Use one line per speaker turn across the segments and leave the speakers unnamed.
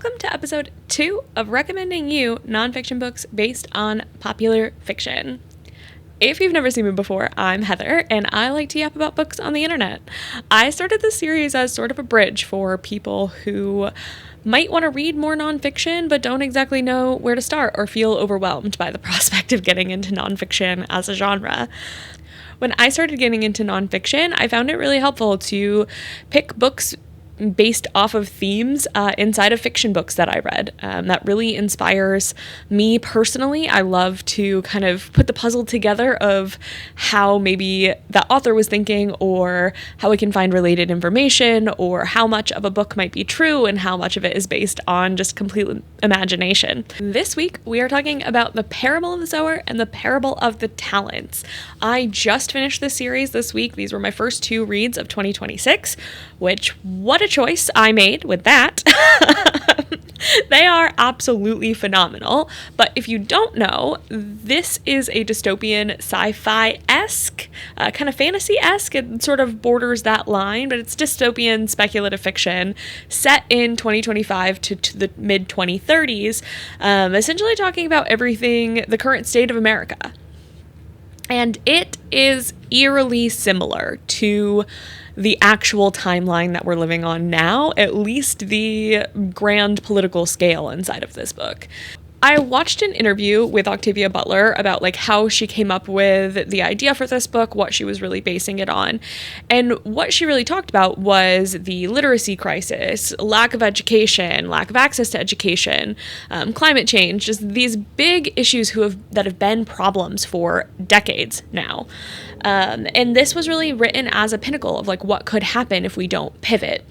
welcome to episode 2 of recommending you nonfiction books based on popular fiction. If you've never seen me before, I'm Heather, and I like to yap about books on the internet. I started this series as sort of a bridge for people who might want to read more nonfiction, but don't exactly know where to start or feel overwhelmed by the prospect of getting into nonfiction as a genre. When I started getting into nonfiction, I found it really helpful to pick books based off of themes inside of fiction books that I read. That really inspires me personally. I love to kind of put the puzzle together of how maybe the author was thinking, or how we can find related information, or how much of a book might be true and how much of it is based on just complete imagination. This week, we are talking about The Parable of the Sower and The Parable of the Talents. I just finished this series this week. These were my first 2 reads of 2026, which, what a choice I made with that. They are absolutely phenomenal. But if you don't know, this is a dystopian sci-fi-esque, kind of fantasy-esque. It sort of borders that line, but it's dystopian speculative fiction set in 2025 to the mid-2030s, essentially talking about everything, the current state of America. And it is eerily similar to the actual timeline that we're living on now, at least the grand political scale inside of this book. I watched an interview with Octavia Butler about how she came up with the idea for this book, what she was really basing it on. And what she really talked about was the literacy crisis, lack of education, lack of access to education, climate change, just these big issues that have been problems for decades now. And this was really written as a pinnacle of what could happen if we don't pivot.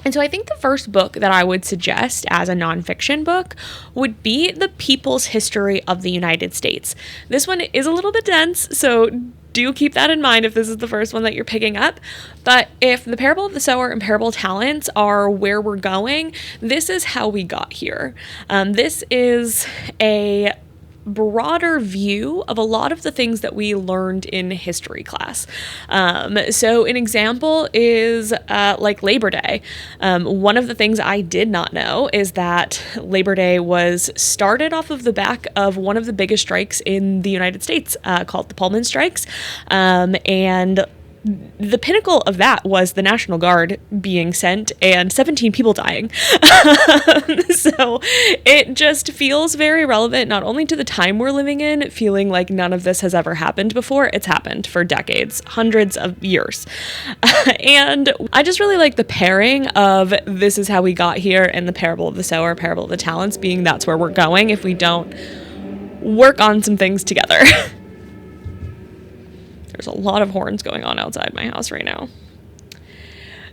And so I think the first book that I would suggest as a nonfiction book would be The People's History of the United States. This one is a little bit dense, so do keep that in mind if this is the first one that you're picking up. But if The Parable of the Sower and Parable of Talents are where we're going, this is how we got here. This is a broader view of a lot of the things that we learned in history class. So an example is Labor Day. One of the things I did not know is that Labor Day was started off of the back of one of the biggest strikes in the United States, called the Pullman strikes. And the pinnacle of that was the National Guard being sent and 17 people dying. So it just feels very relevant, not only to the time we're living in, feeling like none of this has ever happened before. It's happened for decades, hundreds of years. And I just really like the pairing of this is how we got here and The Parable of the Sower, Parable of the Talents being that's where we're going if we don't work on some things together. There's a lot of horns going on outside my house right now.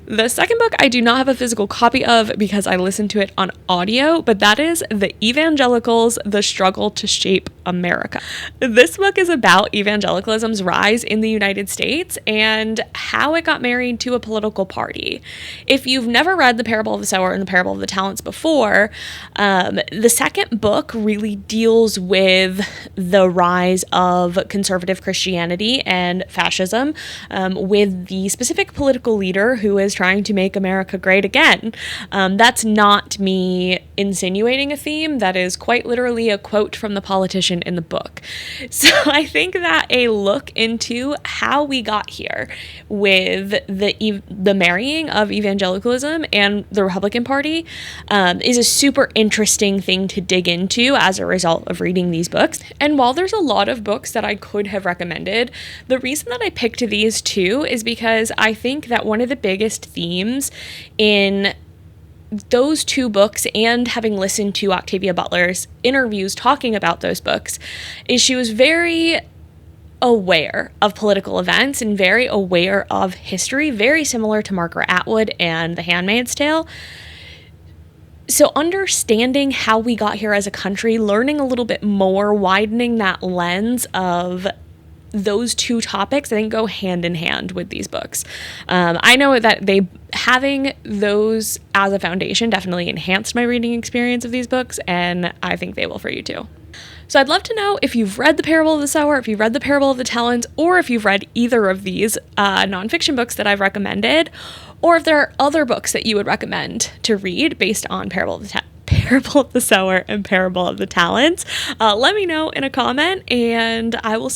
The second book I do not have a physical copy of because I listened to it on audio, but that is The Evangelicals, The Struggle to Shape America. This book is about evangelicalism's rise in the United States and how it got married to a political party. If you've never read The Parable of the Sower and The Parable of the Talents before, the second book really deals with the rise of conservative Christianity and fascism, with the specific political leader who is trying to make America great again. That's not me insinuating a theme. That is quite literally a quote from the politician in the book. So I think that a look into how we got here with the marrying of evangelicalism and the Republican Party is a super interesting thing to dig into as a result of reading these books. And while there's a lot of books that I could have recommended, the reason that I picked these 2 is because I think that one of the biggest themes in those 2 books, and having listened to Octavia Butler's interviews talking about those books, is she was very aware of political events and very aware of history, very similar to Margaret Atwood and The Handmaid's Tale. So understanding how we got here as a country, learning a little bit more, widening that lens of those 2 topics, I think, go hand in hand with these books. I know that having those as a foundation definitely enhanced my reading experience of these books, and I think they will for you too. So I'd love to know if you've read The Parable of the Sower, if you've read The Parable of the Talents, or if you've read either of these nonfiction books that I've recommended, or if there are other books that you would recommend to read based on Parable of the Sower and Parable of the Talents. Let me know in a comment, and I will